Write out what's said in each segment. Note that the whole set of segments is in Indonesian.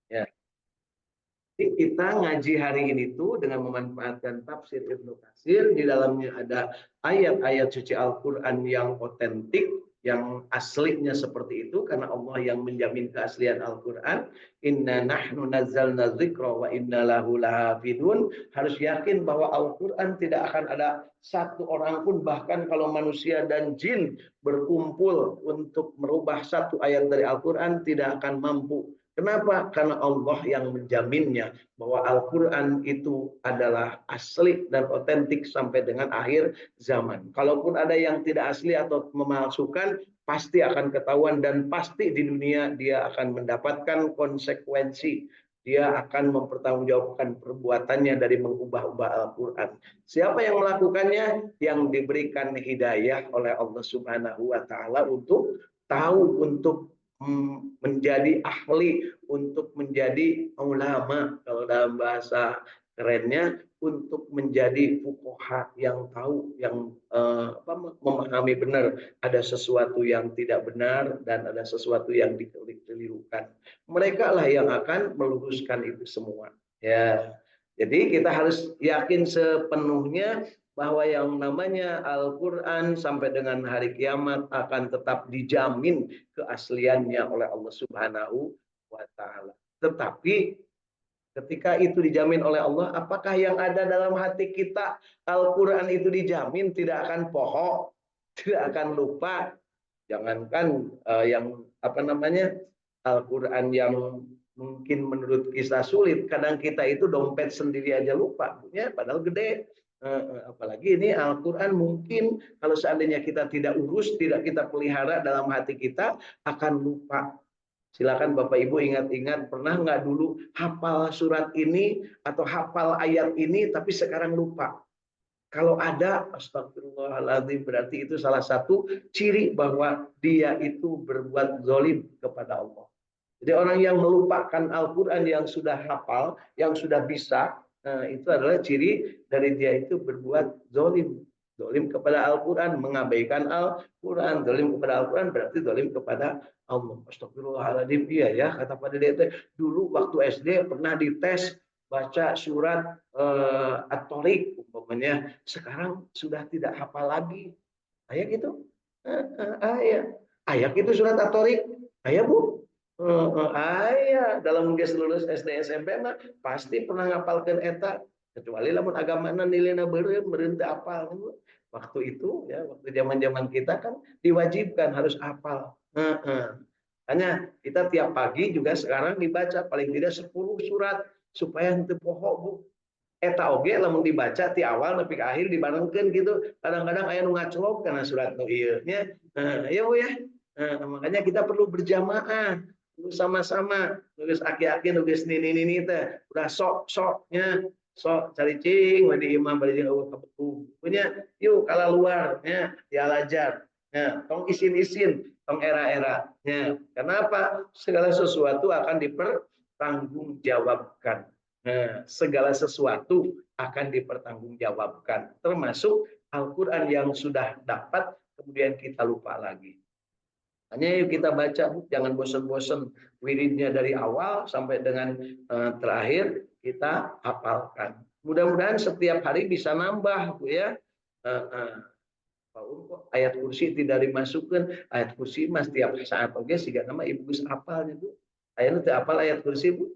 Ya. Jadi kita ngaji hari ini tuh dengan memanfaatkan tafsir Ibnu Katsir, di dalamnya ada ayat-ayat suci Al-Quran yang otentik, yang aslinya seperti itu, karena Allah yang menjamin keaslian Al-Quran. Inna nahnu nazzalna dzikra wa inna lahu lahafidun. Harus yakin bahwa Al-Quran tidak akan ada satu orang pun, bahkan kalau manusia dan jin berkumpul untuk merubah satu ayat dari Al-Quran, tidak akan mampu. Kenapa? Karena Allah yang menjaminnya bahwa Al-Quran itu adalah asli dan otentik sampai dengan akhir zaman. Kalaupun ada yang tidak asli atau memalsukan, pasti akan ketahuan dan pasti di dunia dia akan mendapatkan konsekuensi. Dia akan mempertanggungjawabkan perbuatannya dari mengubah-ubah Al-Quran. Siapa yang melakukannya? Yang diberikan hidayah oleh Allah Subhanahu wa Ta'ala untuk tahu, untuk menjadi ahli, untuk menjadi ulama, kalau dalam bahasa kerennya, untuk menjadi fuqaha yang tahu, yang memahami benar ada sesuatu yang tidak benar dan ada sesuatu yang dikelirukan. Mereka lah yang akan meluruskan itu semua. Ya, jadi kita harus yakin sepenuhnya bahwa yang namanya Al-Quran sampai dengan hari kiamat akan tetap dijamin keasliannya oleh Allah Subhanahu wa Ta'ala. Tetapi ketika itu dijamin oleh Allah, apakah yang ada dalam hati kita Al-Quran itu dijamin tidak akan poho, tidak akan lupa? Jangankan yang apa namanya Al-Quran yang mungkin menurut kisah sulit, kadang kita itu dompet sendiri aja lupa, ya, padahal gede. Apalagi ini Al-Quran, mungkin kalau seandainya kita tidak urus, tidak kita pelihara dalam hati kita, akan lupa. Silakan Bapak Ibu ingat-ingat, pernah nggak dulu hafal surat ini atau hafal ayat ini tapi sekarang lupa? Kalau ada, astagfirullahaladzim, berarti itu salah satu ciri bahwa dia itu berbuat zalim kepada Allah. Jadi orang yang melupakan Al-Quran yang sudah hafal, yang sudah bisa, itu adalah ciri dari dia itu berbuat zalim. Zalim kepada Al-Quran, mengabaikan Al-Quran. Zalim kepada Al-Quran berarti zalim kepada Allah. Astagfirullahaladzim, iya ya, kata Pak Dede. Dulu waktu SD pernah dites baca surat At-Tariq umpamanya, sekarang sudah tidak hafal lagi. Ayat gitu. Ayat. Ayat itu surat At-Tariq. Ayat Bu. Ayat dalam geus lulus SD SMP mah pasti pernah ngapalkeun eta, kecuali lamun agamana nilainya beureum teu apal. Waktu itu ya, waktu zaman-zaman kita kan diwajibkan harus hafal. Hanya kita tiap pagi juga sekarang dibaca paling tidak 10 surat supaya henteu poho Bu. Eta oge lamun dibaca ti awal nepi ka akhir dibarengkeun gitu. Kadang-kadang aya nu ngaclok kana surat nu ieu nya. Ya Bu ya. Makanya kita perlu berjamaah, perlu sama-sama. Nulis aki-aki nulis nini teh udah sok-soknya sok cari cing wadi imam bari jeung eueuh kabetu. Punya yuk kala luar nya dialajar. Ya, tong isin-isin, tong era-era. Ya, kenapa? Segala sesuatu akan dipertanggungjawabkan. Nah, segala sesuatu akan dipertanggungjawabkan, termasuk Al-Quran yang sudah dapat kemudian kita lupa lagi. Hanya yuk kita baca, jangan bosan-bosan, wiridnya dari awal sampai dengan terakhir kita hafalkan. Mudah-mudahan setiap hari bisa nambah, Bu ya. Ayat kursi tidak dimasukkan, ayat kursi mas tiap saat oke sehingga nama ibu gus apalnya Bu. Ayat itu apal ayat kursi Bu.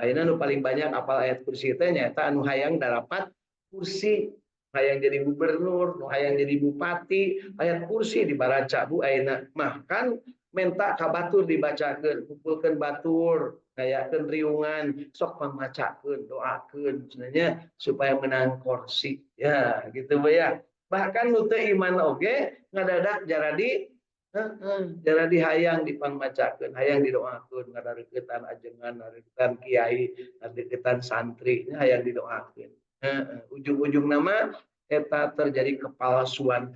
Ayeuna nu paling banyak apal ayat kursi teh nyata anu hayang dapat kursi, hayang jadi gubernur, nu hayang jadi bupati, ayat kursi dibaraca Bu ayeuna. Mah kan menta ka batur dibacakeun, kumpulkeun batur, ngayakeun riungan, sok pamacakeun, doakeun sebenarnya supaya menang kursi. Ya, gitu Bu ya. Bahkan nu teu iman oge ngadadak jaradi jadi hayang dipangmacakeun, hayang didoakeun, ngadareuketan ajengan, ngadareuketan kiai, ngadareuketan santri, hayang didoakeun. Ujung-ujung nama eta terjadi kepalsuan.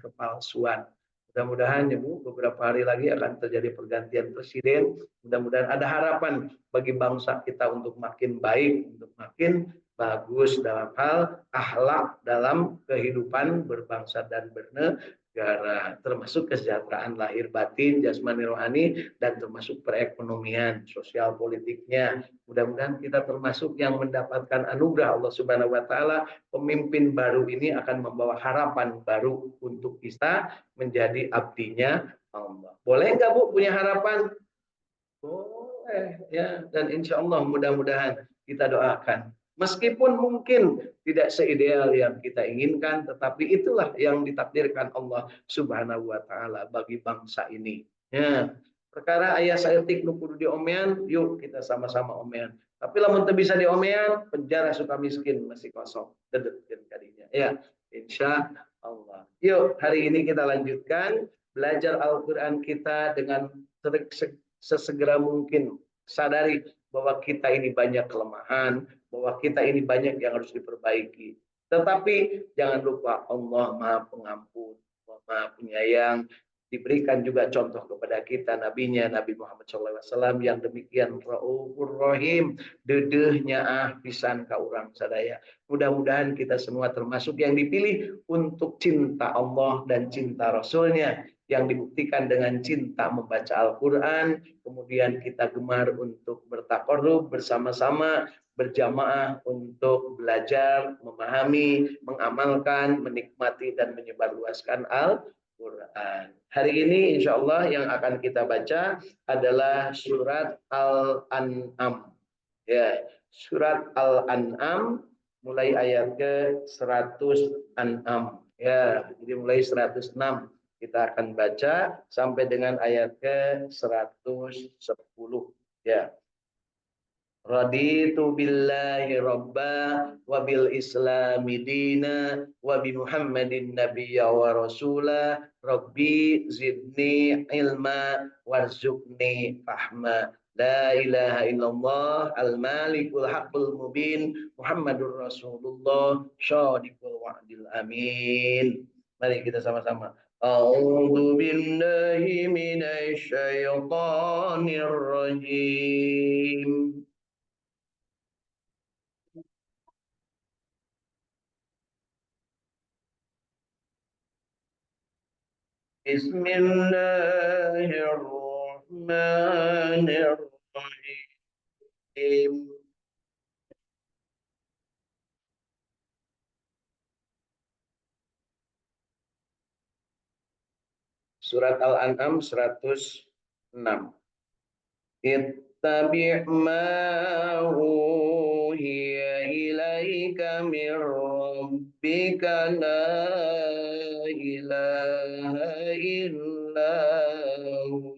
Mudah-mudahan ya Bu, beberapa hari lagi akan terjadi pergantian presiden. Mudah-mudahan ada harapan bagi bangsa kita untuk makin baik, untuk makin bagus dalam hal akhlak dalam kehidupan berbangsa dan bernegara. negara, termasuk kesejahteraan lahir batin, jasmani rohani, dan termasuk perekonomian, sosial politiknya. Mudah-mudahan kita termasuk yang mendapatkan anugerah Allah Subhanahu wa taala. Pemimpin baru ini akan membawa harapan baru untuk kita menjadi abdinya Allah. Boleh nggak Bu punya harapan? Boleh ya, dan insya Allah mudah-mudahan kita doakan. Meskipun mungkin tidak seideal yang kita inginkan, tetapi itulah yang ditakdirkan Allah Subhanahu wa taala bagi bangsa ini. Ya. Perkara ayah saya tik nu kudu diomean, yuk kita sama-sama omean. Tapi lamun teu bisa diomean, penjara suka miskin masih kosong. Dedetkeun kadinya. Ya, insya Allah. Yuk, hari ini kita lanjutkan belajar Al-Qur'an kita dengan sesegera mungkin sadari bahwa kita ini banyak kelemahan, bahwa kita ini banyak yang harus diperbaiki. Tetapi jangan lupa Allah Maha Pengampun, Allah Maha Penyayang. Diberikan juga contoh kepada kita nabinya Nabi Muhammad SAW yang demikian Raufur Rahim, dedehnya pisan ka urang sadaya. Mudah-mudahan kita semua termasuk yang dipilih untuk cinta Allah dan cinta Rasulnya, yang dibuktikan dengan cinta membaca Al-Quran, kemudian kita gemar untuk bertakarrub bersama-sama, berjamaah untuk belajar, memahami, mengamalkan, menikmati, dan menyebarluaskan Al-Quran. Hari ini insya Allah yang akan kita baca adalah surat Al-An'am. Ya, surat Al-An'am mulai ayat ke 100 An'am. Ya, jadi mulai 106 kita akan baca sampai dengan ayat ke 110. Ya. Raditu billahi rabba wa bil islami dina wa bi Muhammadin nabiyya wa rasula rabbi zidni ilma warzuqni fahma. La ilaha illallah al-malikul haqqul mubin Muhammadur Rasulullah syadiqul wa'dil amin. Mari kita sama-sama. A'udzu billahi minasy syaithanir rajim. Bismillahirrahmanirrahim. Surat Al-An'am 106. Ittabi' ma uhiya ilaika min rabbika la ilaha illa hu.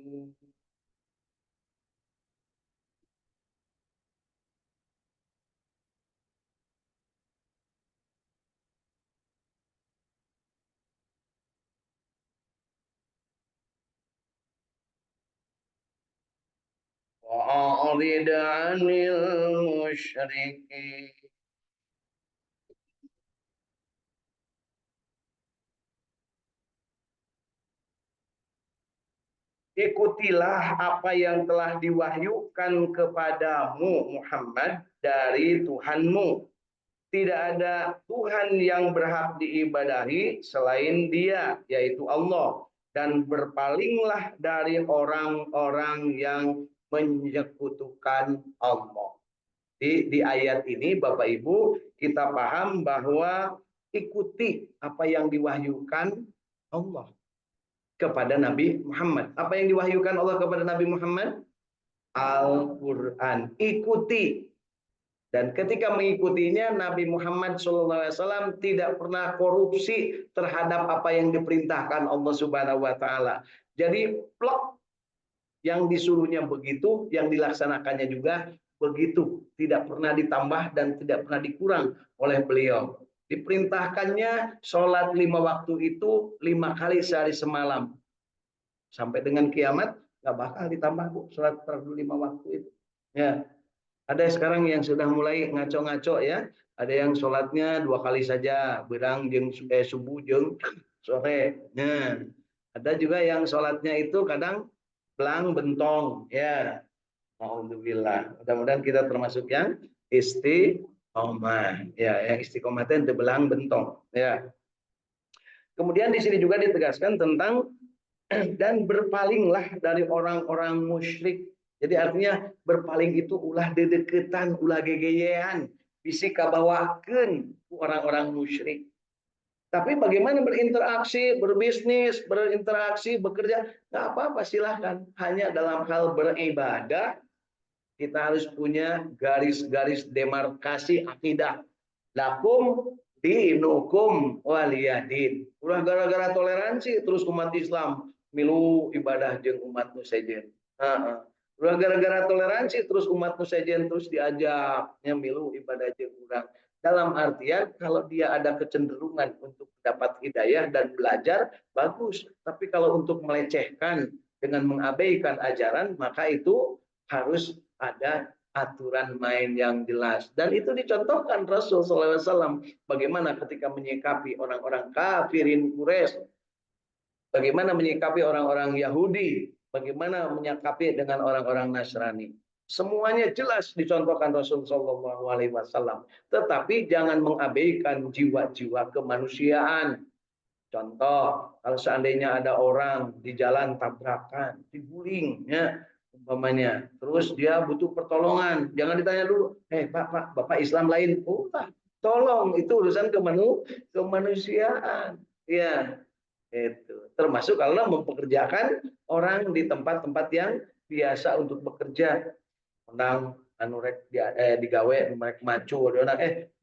وأعرض عن المشركين. Ikutilah apa yang telah diwahyukan kepadamu Muhammad dari Tuhanmu. Tidak ada Tuhan yang berhak diibadahi selain Dia, yaitu Allah. Dan berpalinglah dari orang-orang yang menyekutukan Allah. Di ayat ini Bapak Ibu kita paham bahwa ikuti apa yang diwahyukan Allah kepada Nabi Muhammad. Apa yang diwahyukan Allah kepada Nabi Muhammad? Al-Quran. Ikuti. Dan ketika mengikutinya, Nabi Muhammad SAW tidak pernah korupsi terhadap apa yang diperintahkan Allah Subhanahu Wa Taala. Jadi plok, yang disuruhnya begitu, yang dilaksanakannya juga begitu. Tidak pernah ditambah dan tidak pernah dikurang oleh beliau. Diperintahkannya sholat 5 waktu itu 5 kali sehari semalam. Sampai dengan kiamat nggak bakal ditambah Bu sholat fardu 5 waktu itu. Ya, ada sekarang yang sudah mulai ngaco-ngaco ya. Ada yang sholatnya 2 kali saja, berang jeng subuh jeng sore. Nah, ada juga yang sholatnya itu kadang belang bentong ya. Alhamdulillah. Mudah-mudahan kita termasuk yang istiqomah. Ya, yang istiqomah itu belang bentong ya. Kemudian di sini juga ditegaskan tentang dan berpalinglah dari orang-orang musyrik. Jadi artinya berpaling itu ulah dedeketan, ulah gegeyean, bisi kabawakeun orang-orang musyrik. Tapi bagaimana berinteraksi, berbisnis, berinteraksi, bekerja, nggak apa-apa silahkan. Hanya dalam hal beribadah, kita harus punya garis-garis demarkasi akidah. Lakum dinukum waliyadin. Ulah gara-gara toleransi terus umat Islam milu ibadah jeung umat nu sejen. Ulah gara-gara toleransi terus umat nu sejen terus diajaknya milu ibadah jeung urang. Dalam artian kalau dia ada kecenderungan untuk dapat hidayah dan belajar bagus. Tapi kalau untuk melecehkan dengan mengabaikan ajaran maka itu harus ada aturan main yang jelas. Dan itu dicontohkan Rasul SAW bagaimana ketika menyikapi orang-orang kafirin Quraisy, bagaimana menyikapi orang-orang Yahudi, bagaimana menyikapi dengan orang-orang Nasrani. Semuanya jelas dicontohkan Rasul SAW. Tetapi jangan mengabaikan jiwa-jiwa kemanusiaan. Contoh, kalau seandainya ada orang di jalan tabrakan, diguling, ya, umpamanya, terus dia butuh pertolongan, jangan ditanya dulu, Bapak Islam lain, tolong, itu urusan kemanusiaan, ya, itu. Termasuk kalau mempekerjakan orang di tempat-tempat yang biasa untuk bekerja, menang anu rek digawe merek macu orang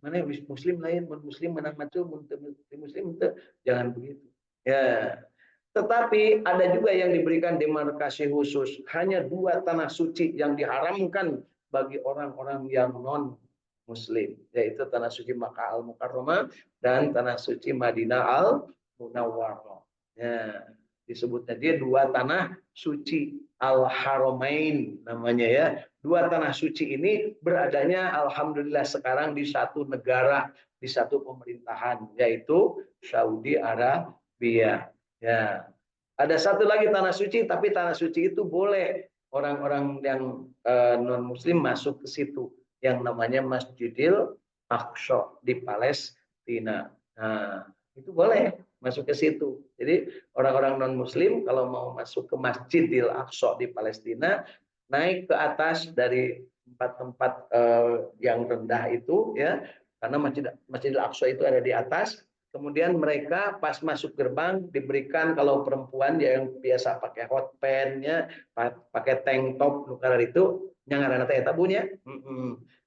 mana muslim lain muslim menang macu muslim itu jangan begitu ya. Tetapi ada juga yang diberikan demarkasi khusus, hanya 2 tanah suci yang diharamkan bagi orang-orang yang non muslim, yaitu tanah suci Makkah Al Mukarramah dan tanah suci Madinah Al Munawwarah. Ya, disebutnya dia 2 tanah suci Al Haramain namanya ya. 2 tanah suci ini beradanya alhamdulillah sekarang di satu negara, di satu pemerintahan, yaitu Saudi Arabia. Ya. Ada satu lagi tanah suci, tapi tanah suci itu boleh orang-orang yang non muslim masuk ke situ, yang namanya Masjidil Aqsa di Palestina. Nah, itu boleh masuk ke situ. Jadi orang-orang non muslim kalau mau masuk ke Masjidil Aqsa di Palestina, naik ke atas dari tempat-tempat yang rendah itu ya, karena Masjidil Aqsa itu ada di atas. Kemudian mereka pas masuk gerbang diberikan, kalau perempuan yang biasa pakai hot pants-nya, pakai tank top nukarar itu, nyangaran teh eta bunya.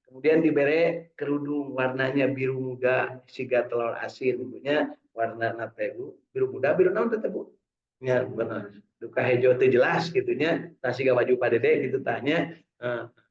Kemudian diberi kerudung warnanya biru muda, siga telur asin, ibunya warna nate biru muda, biru naon teh Bu? Ya benar. Duka hijau teh jelas gitunya, nasi gak baju padede gitu tanya.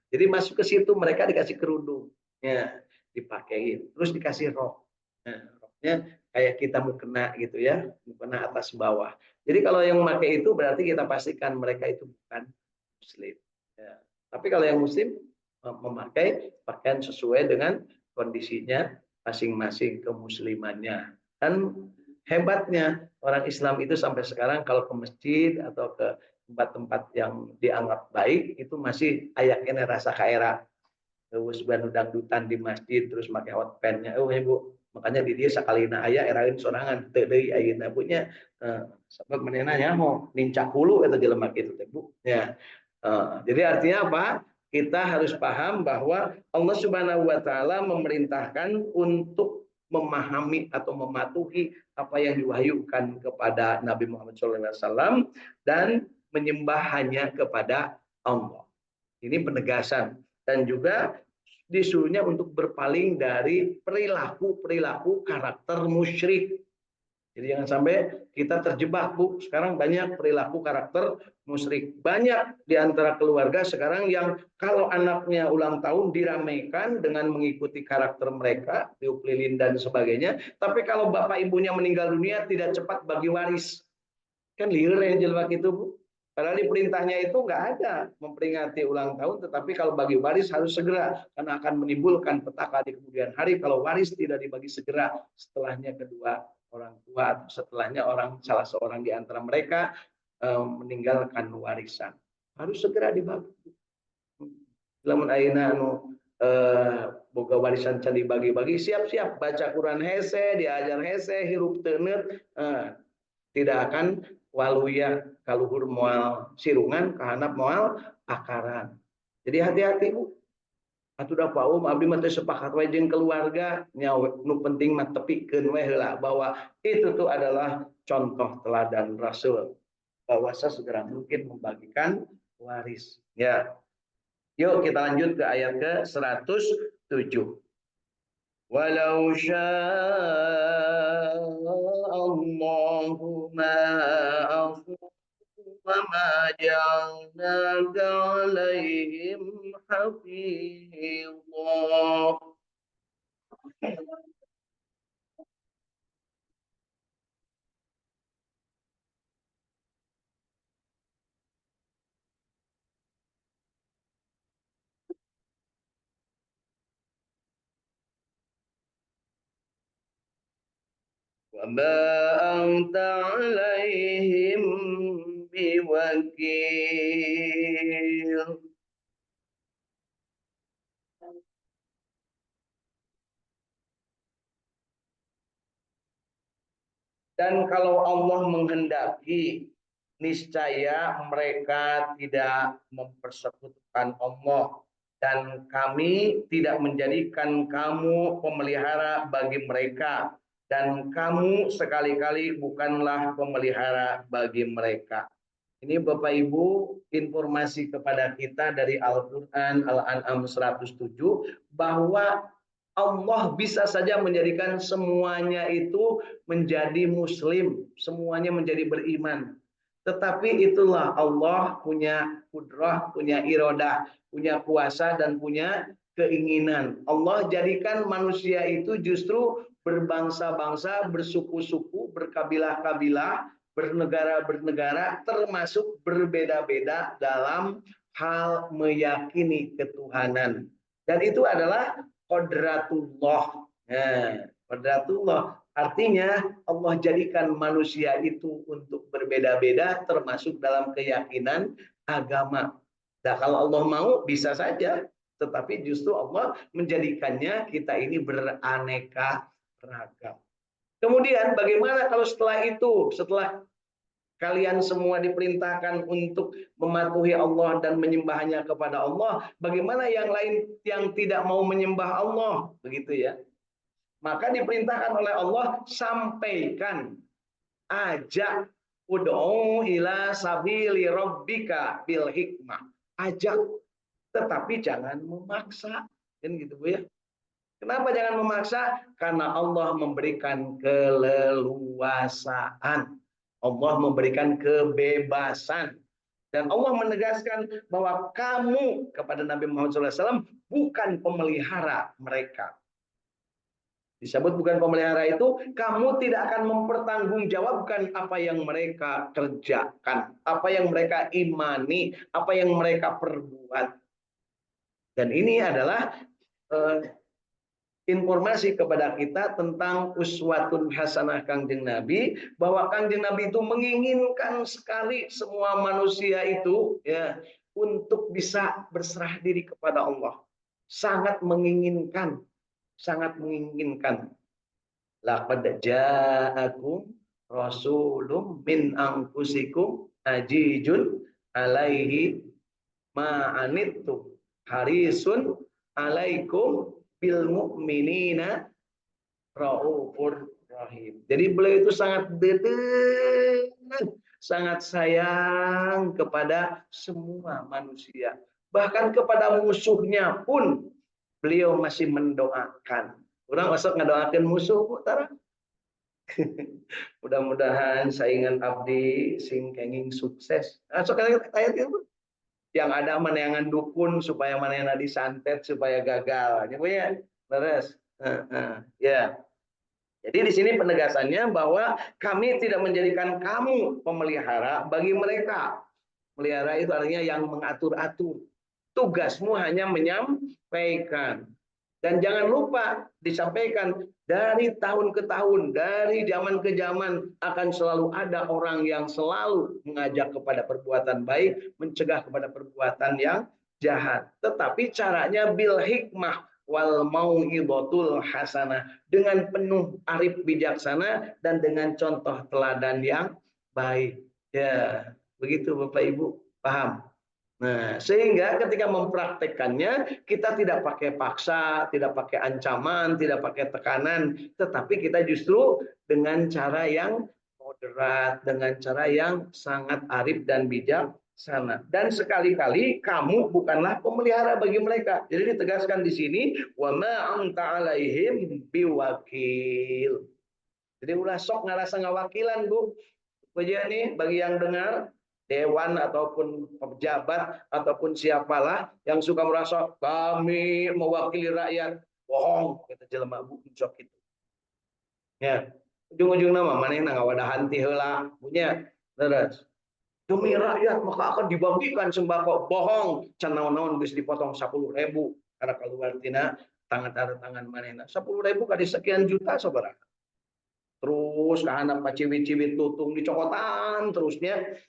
Jadi masuk ke situ mereka dikasih kerudung, ya dipakein, terus dikasih rok. Nah, roknya kayak kita mukena gitu ya, mukena atas bawah. Jadi kalau yang memakai itu berarti kita pastikan mereka itu bukan muslim. Ya. Tapi kalau yang muslim memakai pakaian sesuai dengan kondisinya masing-masing kemuslimannya. Dan hebatnya orang Islam itu sampai sekarang kalau ke masjid atau ke tempat-tempat yang dianggap baik itu masih ayaknya rasa kaera. Terus dangdutan di masjid terus pakai hot pants-nya. Ibu, makanya di dia sakalina aya erain sorangan teu deui ayeuna punya sebab manehna nyaho nincak hulu eta jelema kitu teh Bu. Ya. Jadi artinya apa? Kita harus paham bahwa Allah Subhanahu wa taala memerintahkan untuk memahami atau mematuhi apa yang diwahyukan kepada Nabi Muhammad SAW dan menyembah hanya kepada Allah. Ini penegasan dan juga disuruhnya untuk berpaling dari perilaku karakter musyrik. Jadi jangan sampai kita terjebak Bu. Sekarang banyak perilaku karakter musyrik. Banyak di antara keluarga sekarang yang kalau anaknya ulang tahun diramaikan dengan mengikuti karakter mereka, tiup lilin dan sebagainya. Tapi kalau bapak ibunya meninggal dunia tidak cepat bagi waris. Kan liar ya jelma gitu Bu. Padahal di perintahnya itu nggak ada memperingati ulang tahun, tetapi kalau bagi waris harus segera karena akan menimbulkan petaka di kemudian hari kalau waris tidak dibagi segera setelahnya kedua orang tua atau setelahnya salah seorang di antara mereka meninggalkan warisan harus segera dibagi. Lamun ayeuna anu boga warisan can dibagi-bagi, siap-siap baca Quran hese, diajar hese, hirup teuneut, tidak akan waluya kaluhur moal sirungan kahanap moal akaran. Jadi hati-hati Bu. Atuh da paum abdi mah teh sepakat we jeung keluarga nya nu penting mah tepikeun we heula bahwa itu tuh adalah contoh teladan Rasul bahwa segera mungkin membagikan waris. Ya. Yuk kita lanjut ke ayat ke 107. Walau sya'allahu ma afu wa ma ja'alnaka 'alaihim hafidha. Wa ma anta 'alaihim biwakil. Dan kalau Allah menghendaki, niscaya mereka tidak mempersekutukan Allah. Dan kami tidak menjadikan kamu pemelihara bagi mereka. Dan kamu sekali-kali bukanlah pemelihara bagi mereka. Ini Bapak Ibu informasi kepada kita dari Al-Quran Al-An'am 107 bahwa Allah bisa saja menjadikan semuanya itu menjadi muslim, semuanya menjadi beriman. Tetapi itulah Allah punya kudrah, punya iradah, punya kuasa dan punya keinginan. Allah jadikan manusia itu justru berbangsa-bangsa, bersuku-suku, berkabilah-kabilah, bernegara-bernegara, termasuk berbeda-beda dalam hal meyakini ketuhanan. Dan itu adalah qadratullah. Nah, qadratullah artinya Allah jadikan manusia itu untuk berbeda-beda termasuk dalam keyakinan agama. Nah, kalau Allah mau bisa saja, tetapi justru Allah menjadikannya kita ini beraneka ragam. Kemudian bagaimana kalau setelah itu, setelah kalian semua diperintahkan untuk mematuhi Allah dan menyembahnya kepada Allah, bagaimana yang lain yang tidak mau menyembah Allah? Begitu ya. Maka diperintahkan oleh Allah, sampaikan, ajak, ud'u ila sabili rabbika bil hikmah. Ajak, tetapi jangan memaksa. Kan gitu Bu ya. Kenapa jangan memaksa? Karena Allah memberikan keleluasaan. Allah memberikan kebebasan. Dan Allah menegaskan bahwa kamu kepada Nabi Muhammad SAW bukan pemelihara mereka. Disebut bukan pemelihara itu, kamu tidak akan mempertanggungjawabkan apa yang mereka kerjakan, apa yang mereka imani, apa yang mereka perbuat. Dan ini adalah informasi kepada kita tentang uswatun hasanah Kangjeng Nabi, bahwa Kangjeng Nabi itu menginginkan sekali semua manusia itu ya untuk bisa berserah diri kepada Allah. Sangat menginginkan, sangat menginginkan. Laqad ja'akum rasulun min anfusikum ajijun alaihi ma'anittum harisun alaikum bil mu'minina raufur rahim. Jadi beliau itu sangat dedek, sangat sayang kepada semua manusia. Bahkan kepada musuhnya pun beliau masih mendoakan. Orang masuk ngedoakan musuh, Bu Tara. Mudah-mudahan saingan abdi sing kenging sukses. Masuk ayat itu. Yang ada meneangan dukun supaya manehna disantet supaya gagal. Ya, terus. Ya. Jadi di sini penegasannya bahwa kami tidak menjadikan kamu pemelihara bagi mereka. Melihara itu artinya yang mengatur-atur. Tugasmu hanya menyampaikan. Dan jangan lupa disampaikan dari tahun ke tahun, dari zaman ke zaman akan selalu ada orang yang selalu mengajak kepada perbuatan baik, mencegah kepada perbuatan yang jahat. Tetapi caranya bil hikmah wal mau'izatul hasanah, dengan penuh arif bijaksana dan dengan contoh teladan yang baik. Ya, begitu Bapak Ibu, paham? Nah, sehingga ketika mempraktekkannya kita tidak pakai paksa, tidak pakai ancaman, tidak pakai tekanan, tetapi kita justru dengan cara yang moderat, dengan cara yang sangat arif dan bijaksana. Dan sekali-kali kamu bukanlah pemelihara bagi mereka. Jadi ditegaskan di sini, wa ma anta alaihim biwakil. Jadi ulah sok ngerasa ngawakilan, Bu. Pujian nih bagi yang dengar, dewan ataupun pejabat ataupun siapalah yang suka merasa kami mewakili rakyat, bohong kita jelema Bu sok itu. Ya, ujung-ujung nama mana yang ngawadahan ti heula punya terus. Demi rakyat maka akan dibagikan sembako, bohong. Can naon-naon geus dipotong 10.000 karena keluar tina tangan manehna. 10.000 kali sekian juta saudara. Terus ke anak paciwit-ciwit tutung dicokotan terusnya.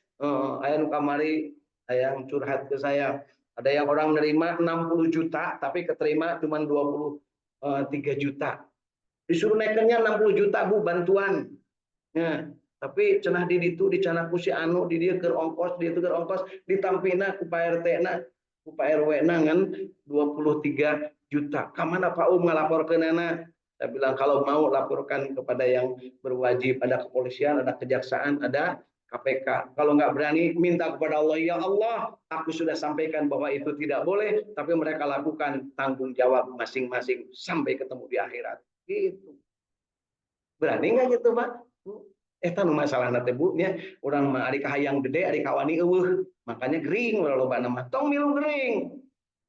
Aya nu kamari aya yang curhat ke saya, ada yang orang nerima 60 juta tapi keterima cuma 23 juta, disuruh naikannya 60 juta Bu bantuan ya, tapi cenah di ditu dicana ku si anu di dia keur ongkos, di itu keur ongkos ditampina ku Pak RT na ku Pak RW na ngan 23 juta. Kamana Pak ngalaporkeunana? Saya bilang kalau mau laporkan kepada yang berwajib, ada kepolisian, ada kejaksaan, ada KPK. Kalau nggak berani, minta kepada Allah, ya Allah, aku sudah sampaikan bahwa itu tidak boleh, tapi mereka lakukan, tanggung jawab masing-masing sampai ketemu di akhirat. Gitu. Berani nggak gitu, Pak? Eta nu masalah nate Bu nya, urang mah ari kahayang gede, ari kawani eueuh, makanya gering loba nama. Tong milu gering.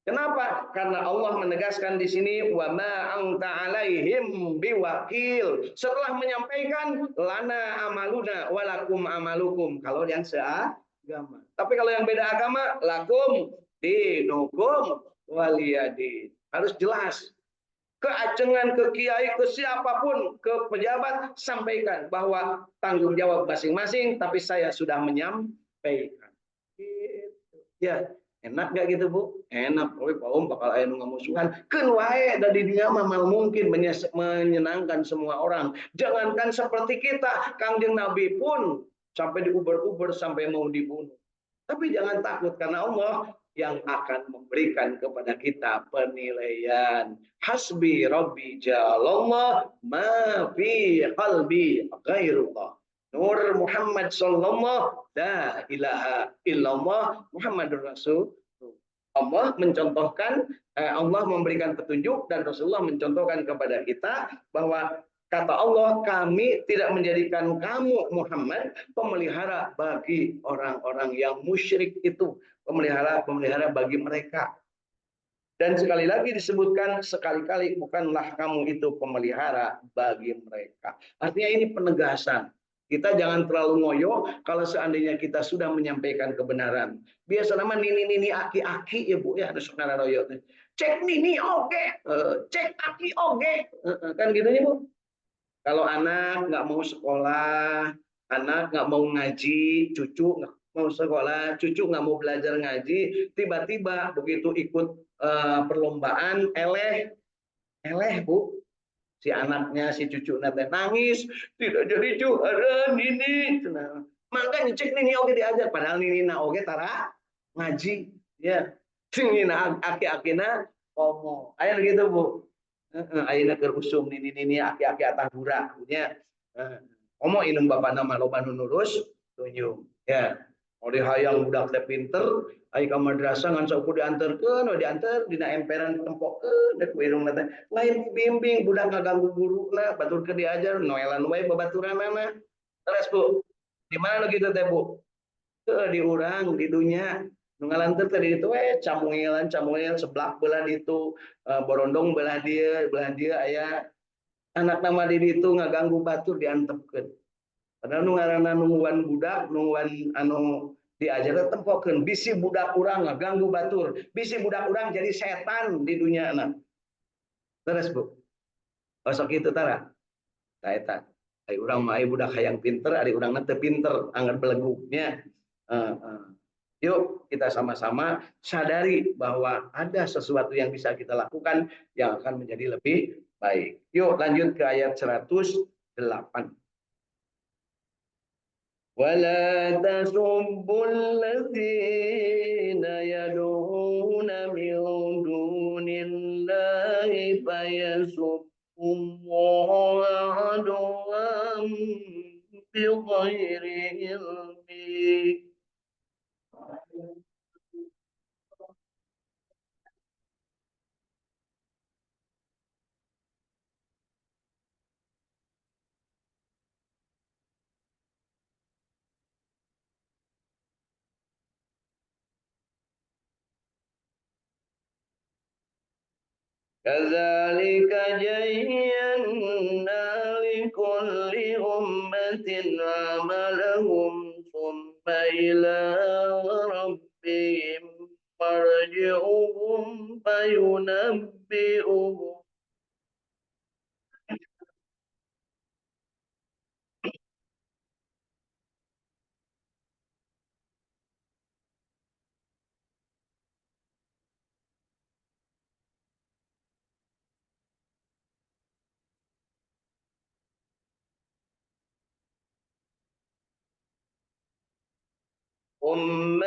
Kenapa? Karena Allah menegaskan di sini wa ma anta alaihim biwakil. Setelah menyampaikan lana amaluna walakum amalukum kalau yang seagama. Tapi kalau yang beda agama lakum dinukum waliyadin. Harus jelas. Ke ajengan, ke kiai, ke siapapun, ke pejabat sampaikan bahwa tanggung jawab masing-masing tapi saya sudah menyampaikan. Gitu. Ya. Enak gak gitu Bu? Enak. Tapi Pak bakal aya nu ngamusuhan. Keun wae da di dinya mah mungkin menyenangkan semua orang. Jangankan seperti kita, Kangjeng Nabi pun sampai diuber-uber sampai mau dibunuh. Tapi jangan takut karena Allah yang akan memberikan kepada kita penilaian. Hasbi Rabbi jalallah ma fi qalbi ghairullah. Nur Muhammad sallallahu la ilaha illallah Muhammadur Rasul. Allah mencontohkan, Allah memberikan petunjuk dan Rasulullah mencontohkan kepada kita bahwa kata Allah, kami tidak menjadikan kamu Muhammad pemelihara bagi orang-orang yang musyrik itu, pemelihara bagi mereka. Dan sekali lagi disebutkan sekali-kali bukanlah kamu itu pemelihara bagi mereka. Artinya ini penegasan. Kita jangan terlalu ngoyo kalau seandainya kita sudah menyampaikan kebenaran. Biasa nama nini aki-aki ya Bu ya, ada saudara royo. Cek nini oke, cek aki oke. Kan gitu ya Bu. Kalau anak nggak mau sekolah, anak nggak mau ngaji, cucu nggak mau sekolah, cucu nggak mau belajar ngaji, tiba-tiba begitu ikut perlombaan eleh Bu, si anaknya si cucu nanti nangis tidak jadi juara Nini, makanya cek Nini oke diajar padahal Nini na oke tara ngaji ya, Nini aki-akina ngomong ayo gitu Bu. Ayeuna keur usum Nini aki-aki atah burak punya ngomong inung bapak nama loba nu nurus tunjung ya. Ori hayang budak teh pinter, ai ka madrasah ngan sok dianterkeun, dianter dina emperan tempokeun da ku irungna teh. Lain bimbing budak ngaganggu guruna, baturkeun diajar, noelan wae babaturanana. Terus Bu, di mana gitu teh Bu? Teu di urang di dunya. Nu ngalanter teh di ditu we camungelan sebelah belah ditu, borondong belah dia aya anak nama di ditu ngaganggu batur diantepkeun. Padahal nu ngaranna nungguan budak, nungguan anu diajar tempokeun bisi budak urang ngaganggu batur, bisi budak urang jadi setan di dunia anak. Terus Bu, osok itu tara. Tah eta. Ai urang mah ai budak hayang pinter, ari urangna teu pinter, anggar belegugnya. Yuk kita sama-sama sadari bahwa ada sesuatu yang bisa kita lakukan yang akan menjadi lebih baik. Yuk lanjut ke ayat 108. ولا تسبوا الذين يدعون من دون الله فيسبوا الله عدوا بغير علم. كذلك جينا لكل أمة عملهم ثم إلى ربهم مرجعهم فينبئهم. ثم